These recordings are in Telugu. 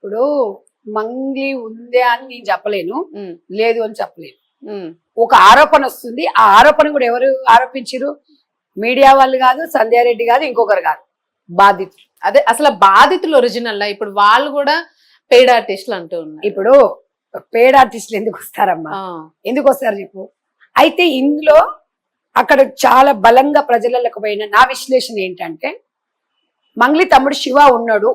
ఇప్పుడు మంగ్లీ ఉందే అని నేను చెప్పలేను, లేదు అని చెప్పలేను. ఒక ఆరోపణ వస్తుంది, ఆ ఆరోపణ కూడా ఎవరు ఆరోపించారు? మీడియా వాళ్ళు కాదు, సంధ్యారెడ్డి కాదు, ఇంకొకరు కాదు, బాధితులు. అదే అసలు బాధితులు ఒరిజినల్ ఇప్పుడు వాళ్ళు కూడా పెయిడ్ ఆర్టిస్టులు అంటూ ఉన్నారు. ఇప్పుడు పేడ్ ఆర్టిస్టులు ఎందుకు వస్తారమ్మా? ఎందుకు వస్తారు చెప్పు. అయితే ఇందులో అక్కడ చాలా బలంగా ప్రజలకు పోయిన నా విశ్లేషణ ఏంటంటే, మంగ్లీ తమ్ముడు శివ ఉన్నాడు,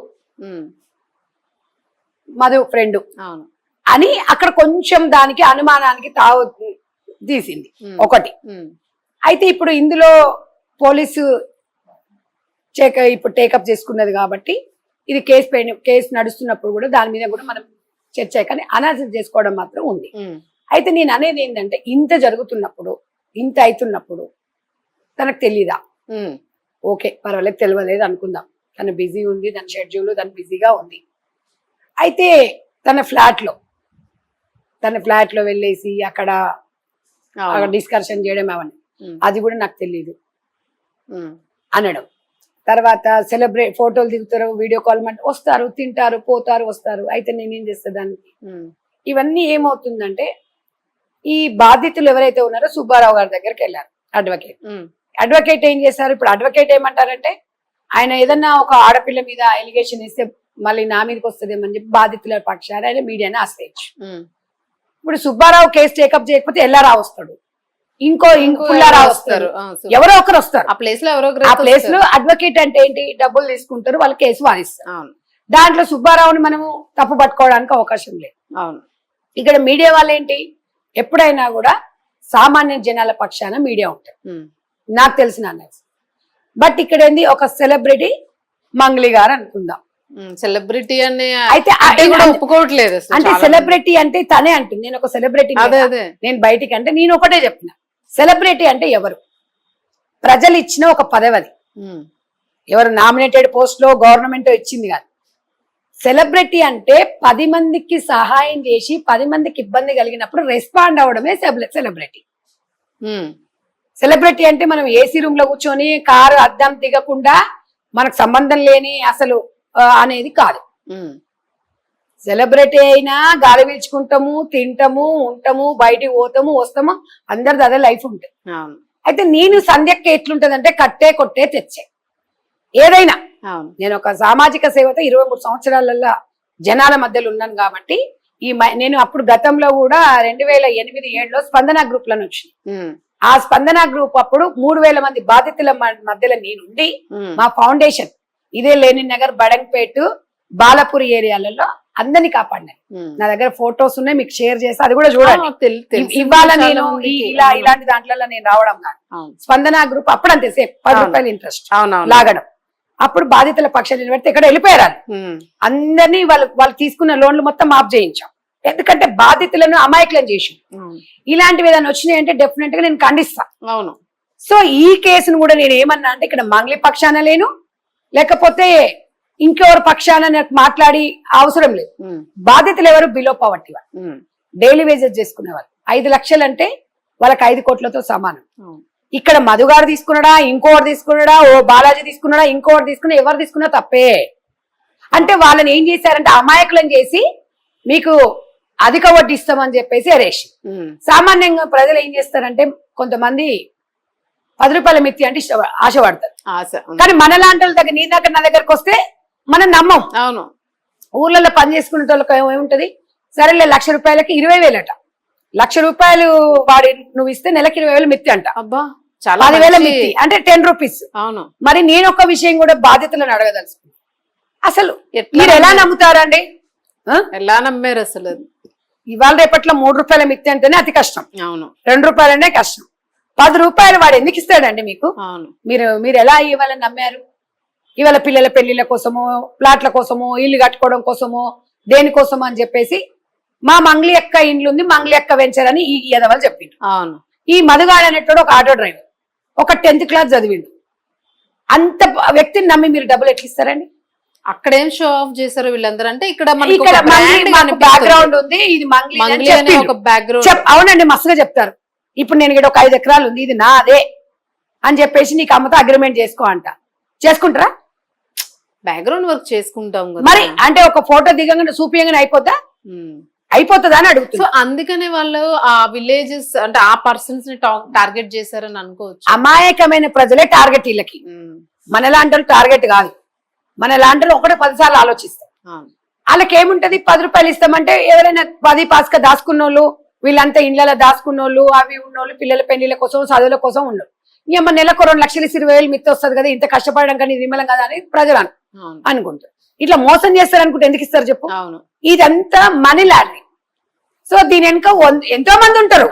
మధు ఫ్రెండ్ అని అక్కడ కొంచెం దానికి అనుమానానికి తావు తీసింది ఒకటి. అయితే ఇప్పుడు ఇందులో పోలీసు ఇప్పుడు టేకప్ చేసుకున్నది కాబట్టి ఇది కేసు నడుస్తున్నప్పుడు కూడా దాని మీద కూడా మనం చర్చ కానీ అనాలిసిస్ చేసుకోవడం మాత్రం ఉంది. అయితే నేను అనేది ఏంటంటే, ఇంత జరుగుతున్నప్పుడు, ఇంత అవుతున్నప్పుడు తనకు తెలీదా? ఓకే, పర్వాలేదు, తెలియలేదు అనుకుందాం. తను బిజీ ఉంది, తన షెడ్యూల్ తను బిజీగా ఉంది. అయితే తన ఫ్లాట్ లో వెళ్ళేసి అక్కడ డిస్కషన్ చేయడం అవన్నీ, అది కూడా నాకు తెలియదు అనడం. తర్వాత సెలబ్రేట్ ఫోటోలు దిగుతారు, వీడియో కాల్ వస్తారు, తింటారు, పోతారు, వస్తారు. అయితే నేనేం చేస్తా దానికి? ఇవన్నీ ఏమవుతుందంటే, ఈ బాధితులు ఎవరైతే ఉన్నారో సుబ్బారావు గారి దగ్గరికి వెళ్ళారు, అడ్వకేట్ ఏం చేశారు? ఇప్పుడు అడ్వకేట్ ఏమంటారంటే, ఆయన ఏదన్నా ఒక ఆడపిల్ల మీద ఎలిగేషన్ ఇస్తే మళ్ళీ నా మీదకి వస్తుందేమని చెప్పి బాధితుల పక్షాన ఆయన మీడియాని ఆశ్రయించు. ఇప్పుడు సుబ్బారావు కేసు టేకప్ చేయకపోతే ఎల్లారావు వస్తాడు, ఇంకో పుల్లారావు వస్తారు, ఎవరో ఒకరు వస్తారు. ఆ ప్లేస్ లో అడ్వకేట్ అంటే ఏంటి? డబ్బులు తీసుకుంటారు, వాళ్ళు కేసు వాదిస్తారు. దాంట్లో సుబ్బారావుని మనము తప్పు పట్టుకోవడానికి అవకాశం లేదు. ఇక్కడ మీడియా వాళ్ళు ఏంటి, ఎప్పుడైనా కూడా సామాన్య జనాల పక్షాన మీడియా ఉంటారు, నాకు తెలిసిన అన్నది. బట్ ఇక్కడ ఏంది, ఒక సెలబ్రిటీ మంగ్లీ గారు అనుకుందాం, సెలబ్రిటీ అని అయితే ఒప్పుకోవట్లేదు. అంటే సెలబ్రిటీ అంటే తనే అంటుంది, నేను ఒక సెలబ్రిటీ, నేను బయటికి అంటే నేను ఒకటే చెప్పిన, సెలబ్రిటీ అంటే ఎవరు? ప్రజలు ఇచ్చిన ఒక పదవి, ఎవరు నామినేటెడ్ పోస్ట్ లో గవర్నమెంట్ ఇచ్చింది కాదు. సెలబ్రిటీ అంటే 10 మందికి సహాయం చేసి 10 మందికి ఇబ్బంది కలిగినప్పుడు రెస్పాండ్ అవడమే సెలబ్రిటీ. సెలబ్రిటీ అంటే మనం ఏసీ రూమ్ లో కూర్చొని కారు అద్దం దిగకుండా మనకు సంబంధం లేని అసలు అనేది కాదు. సెలబ్రిటీ అయినా గాలి పీల్చుకుంటాము, తింటాము, ఉంటాము, బయటికి పోతాము, వస్తాము, అందరిది అదే లైఫ్ ఉంటుంది. అయితే నేను సంధ్యకి ఎట్లుంటదంటే, కట్టే కొట్టే తెచ్చే ఏదైనా. నేను ఒక సామాజిక సేవతో 23 సంవత్సరాలలో జనాల మధ్యలో ఉన్నాను కాబట్టి నేను అప్పుడు గతంలో కూడా 2008-7లో స్పందన గ్రూప్ లను వచ్చింది. ఆ స్పందన గ్రూప్ అప్పుడు 3000 మంది బాధితుల మధ్యలో నేనుండి మా ఫౌండేషన్ ఇదే లెనిన్ నగర్, బడంగ్పేట్, బాలపూర్ ఏరియాలలో అందరినీ కాపాడినాయి. నా దగ్గర ఫొటోస్ ఉన్నాయి, మీకు షేర్ చేసి అది కూడా చూడండి. ఇవాళ నేను ఇలాంటి దాంట్లో నేను రావడం కాదు. స్పందన గ్రూప్ అప్పుడు అంతే, సేమ్ 10 రూపాయలు ఇంట్రెస్ట్ లాగడం. అప్పుడు బాధితుల పక్షాన్ని నిలబెడితే ఇక్కడ వెళ్ళిపోయారు అందరినీ. వాళ్ళు తీసుకున్న లోన్లు మొత్తం మాఫ్ చేయించాం, ఎందుకంటే బాధితులను అమాయకులను చేసి. ఇలాంటివి ఏదైనా వచ్చినాయి అంటే డెఫినెట్ గా నేను ఖండిస్తాను. సో ఈ కేసును కూడా నేను ఏమన్నా అంటే, ఇక్కడ మంగ్లీ పక్షాన లేను, లేకపోతే ఇంకెవరు పక్షాన మాట్లాడి అవసరం లేదు. బాధితులు ఎవరు? బిలో పవర్టీ వాళ్ళు, డైలీ వేజెస్ చేసుకునేవాళ్ళు. 5 లక్షలు అంటే వాళ్ళకి 5 కోట్లతో సమానం. ఇక్కడ మధుగారు తీసుకున్నాడా, ఇంకోటి తీసుకున్నాడా, ఓ బాలాజీ తీసుకున్నాడా, ఇంకోటి తీసుకున్నా, ఎవరు తీసుకున్నా తప్పే. అంటే వాళ్ళని ఏం చేశారంటే అమాయకులను చేసి మీకు అధిక వడ్డీ ఇస్తామని చెప్పేసి అరేష్. సామాన్యంగా ప్రజలు ఏం చేస్తారంటే, కొంతమంది 10 రూపాయల మిత్తి అంటే ఆశపడతారు. కానీ మనలాంటి వాళ్ళ దగ్గర, నీ దగ్గర నా దగ్గరకు వస్తే మనం నమ్మం. అవును, ఊర్లలో పని చేసుకునే వాళ్ళకి ఏముంటది, సరేలే 1,00,000 రూపాయలకి 20,000 అట. 1,00,000 రూపాయలు వాడి నువ్వు ఇస్తే నెలకి 20,000 మిత్తి అంట. 10,000 మిత్తి అంటే 10 రూపీస్. అవును. మరి నేను ఒక విషయం కూడా బాధ్యతలను అడగదలుచుకున్నాను, అసలు మీరు ఎలా నమ్ముతారండి? ఎలా నమ్మారు అసలు? ఇవాళ రేపట్లో 3 రూపాయల మిత్తి అంటేనే అతి కష్టం. అవును, 2 రూపాయలనే కష్టం. 10 రూపాయలు వాడు ఎందుకు ఇస్తాడండి మీకు? మీరు ఎలా ఇవ్వాలని నమ్మారు? ఇవాళ పిల్లల పెళ్లిళ్ళ కోసమో, ప్లాట్ల కోసమో, ఇల్లు కట్టుకోవడం కోసమో, దేనికోసమో అని చెప్పేసి మా మంగ్లీ అక్క ఇండ్లు ఉంది, మంగ్లీ అక్క వెంచర్ అని ఈ ఎదవలు చెప్పిండు. ఈ మధుగాడు అనేటోడు ఒక ఆటో డ్రైవర్, ఒక 10th క్లాస్ చదివిండు. అంత వ్యక్తిని నమ్మి మీరు డబ్బులు ఎట్లా ఇస్తారండి? అక్కడేం షో ఆఫ్ చేశారు వీళ్ళందరూ అంటే, ఇక్కడ బ్యాక్గ్రౌండ్ ఉంది, ఇది మంగ్లీ. అవునండి, మస్తుగా చెప్తారు. ఇప్పుడు నేను ఇక్కడ ఒక 5 ఎకరాలు ఉంది, ఇది నాదే అని చెప్పేసి నీకు అమ్మతో అగ్రిమెంట్ చేసుకో అంట. చేసుకుంటారా? బ్యాక్గ్రౌండ్ వర్క్ చేసుకుంటాం కదా. మరి అంటే ఒక ఫోటో దిగంగానే చూపియంగానే అయిపోతా అయిపోతుందా అని సో అడుగుతుంది. అందుకనే వాళ్ళు ఆ విలేజెస్ అంటే ఆ పర్సన్స్ ని టార్గెట్ చేశారని అనుకోవచ్చు. అమాయకమైన ప్రజలే టార్గెట్ వీళ్ళకి. మనలాంటి టార్గెట్ కాదు. మనలాంటి ఒకటే 10 సార్లు ఆలోచిస్తాం. వాళ్ళకి ఏముంటది, 10 రూపాయలు ఇస్తామంటే ఎవరైనా 10 పాస్క దాచుకున్న వాళ్ళు, వీళ్ళంతా ఇండ్లలో దాచుకున్న వాళ్ళు, అవి ఉన్నోళ్ళు పిల్లల పెళ్లిళ్ళ కోసం చదువుల కోసం ఉన్నారు. ఏమన్నా నెలకు 2,20,000 మిత్తి వస్తుంది కదా, ఇంత కష్టపడడం కానీ విమలం కదా అని ప్రజలు అనుకుంటారు. ఇట్లా మోసం చేస్తారు అనుకుంటే ఎందుకు ఇస్తారు చెప్పు. ఇదంతా మనీ లాండరింగ్. సో దీని వెనుక ఎంతో మంది ఉంటారు.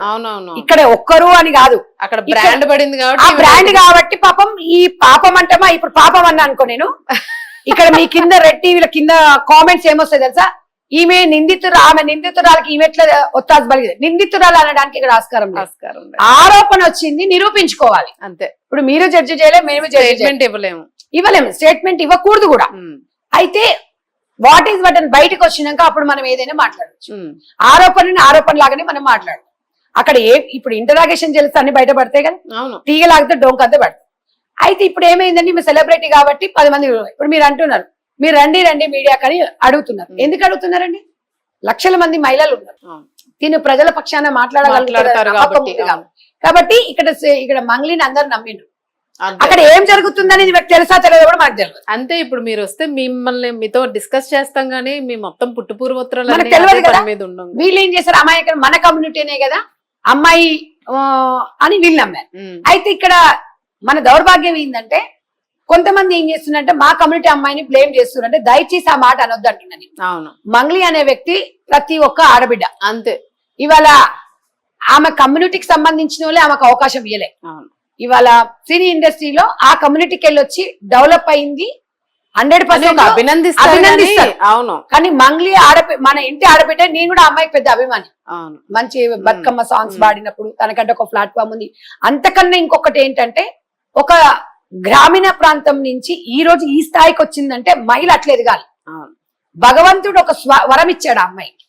ఇక్కడ ఒక్కరు అని కాదు, అక్కడ బ్రాండ్ పడింది కాబట్టి ఆ బ్రాండ్ కాబట్టి పాపం ఈ పాపం అంటమా ఇప్పుడు పాపం అన్నా అనుకో నేను. ఇక్కడ మీ కింద రెడ్ టీవీల కింద కామెంట్స్ ఏమొస్తాయి తెలుసా, ఈమె ఆమె నిందితురాలకి ఈమె ఎట్లా ఒత్తాసు బలిగింది. నిందితురాలు అనడానికి ఇక్కడ ఆస్కారం. ఆరోపణ వచ్చింది, నిరూపించుకోవాలి అంతే. ఇప్పుడు మీరు జడ్జి చేయలేము, మేము స్టేట్మెంట్ ఇవ్వలేము, స్టేట్మెంట్ ఇవ్వకూడదు కూడా. అయితే వాట్ ఈస్ వాట్ అని బయటకు వచ్చినాక అప్పుడు మనం ఏదైనా మాట్లాడచ్చు. ఆరోపణ లాగానే మనం మాట్లాడచ్చు. అక్కడ ఇప్పుడు ఇంటరాగేషన్ చేస్తే అన్ని బయటపడతాయి కదా, తీగలాగితే డొంకంతా పడతాయి. అయితే ఇప్పుడు ఏమైందండి, మీ సెలబ్రిటీ కాబట్టి 10 మంది. ఇప్పుడు మీరు అంటున్నారు, మీరు రండి మీడియా కానీ అడుగుతున్నారు. ఎందుకు అడుగుతున్నారండి? లక్షల మంది మహిళలు ఉన్నారు, దీని ప్రజల పక్షాన మాట్లాడగలుగుతారు కాబట్టి ఇక్కడ మంగ్లీని అందరు నమ్మిండ్రు. అక్కడ ఏం జరుగుతుందని తెలుసా తెలియదు కూడా మనకు తెలియదు. అంతే. ఇప్పుడు మీరు వస్తే మిమ్మల్ని మీతో డిస్కస్ చేస్తాం గానీ మీ మొత్తం పుట్టుపూర్వోత్తరాలు మనకు తెలియదు కదా. వీళ్ళు ఏం చేశారు, అమ్మాయి మన కమ్యూనిటీనే కదా అమ్మాయి అని వీళ్ళు నమ్మారు. అయితే ఇక్కడ మన దౌర్భాగ్యం ఏంటంటే కొంతమంది ఏం చేస్తున్నారంటే మా కమ్యూనిటీ అమ్మాయిని బ్లేమ్ చేస్తున్నారంటే దయచేసి ఆ మాట అనొద్దు అంటున్నాను. మంగ్లీ అనే వ్యక్తి ప్రతి ఒక్క ఆడబిడ్డ అంతే. ఇవాళ ఆమె కమ్యూనిటీకి సంబంధించిన వాళ్ళే ఆమెకు అవకాశం ఇవ్వలే. ఇవాళ సినీ ఇండస్ట్రీలో ఆ కమ్యూనిటీకి వెళ్ళొచ్చి డెవలప్ అయింది 100% అభినందిస్తారు. అవును. కానీ మంగ్లీ మన ఇంటి ఆడబిడ్డ. నేను కూడా అమ్మాయికి పెద్ద అభిమాని. మంచి బతుకమ్మ సాంగ్స్ పాడినప్పుడు తనకంటే ఒక ప్లాట్ఫామ్ ఉంది. అంతకన్నా ఇంకొకటి ఏంటంటే ఒక గ్రామీణ ప్రాంతం నుంచి ఈ రోజు ఈ స్థాయికి వచ్చిందంటే మహిళ అట్లా ఎదగాలి. భగవంతుడు ఒక వరం ఇచ్చాడు ఆ అమ్మాయికి.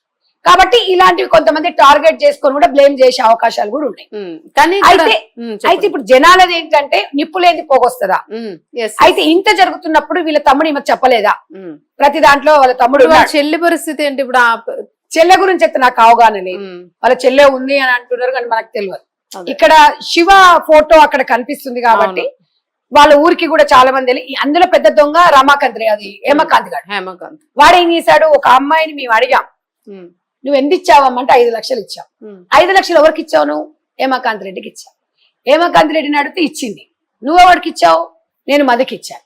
కాబట్టి ఇలాంటివి కొంతమంది టార్గెట్ చేసుకొని కూడా బ్లేమ్ చేసే అవకాశాలు కూడా ఉన్నాయి. కానీ అయితే ఇప్పుడు జనాలది ఏంటంటే నిప్పులేంది పోగొస్తుందా. అయితే ఇంత జరుగుతున్నప్పుడు వీళ్ళ తమ్ముడు ఈమెకు చెప్పలేదా? ప్రతి దాంట్లో వాళ్ళ తమ్ముడు. చెల్లి పరిస్థితి ఏంటి? ఇప్పుడు చెల్లె గురించి అయితే నాకు అవగాహన లేదు. వాళ్ళ చెల్లె ఉంది అని అంటున్నారు కానీ మనకు తెలియదు. ఇక్కడ శివ ఫోటో అక్కడ కనిపిస్తుంది కాబట్టి వాళ్ళ ఊరికి కూడా చాలా మంది వెళ్ళి, అందులో పెద్ద దొంగ రమాకాంత్, అది హేమకాంత్ గారు. వాడు ఏం చేశాడు, ఒక అమ్మాయిని మేము అడిగాం, నువ్వు ఎంత ఇచ్చావమ్మంటే 5 లక్షలు ఇచ్చావు. 5 లక్షలు ఎవరికి ఇచ్చావు? నువ్వు హేమకాంత్ రెడ్డికి ఇచ్చావు. హేమకాంత్ రెడ్డిని అడిగితే ఇచ్చింది. నువ్వెవరికి ఇచ్చావు? నేను మధుకి ఇచ్చాను.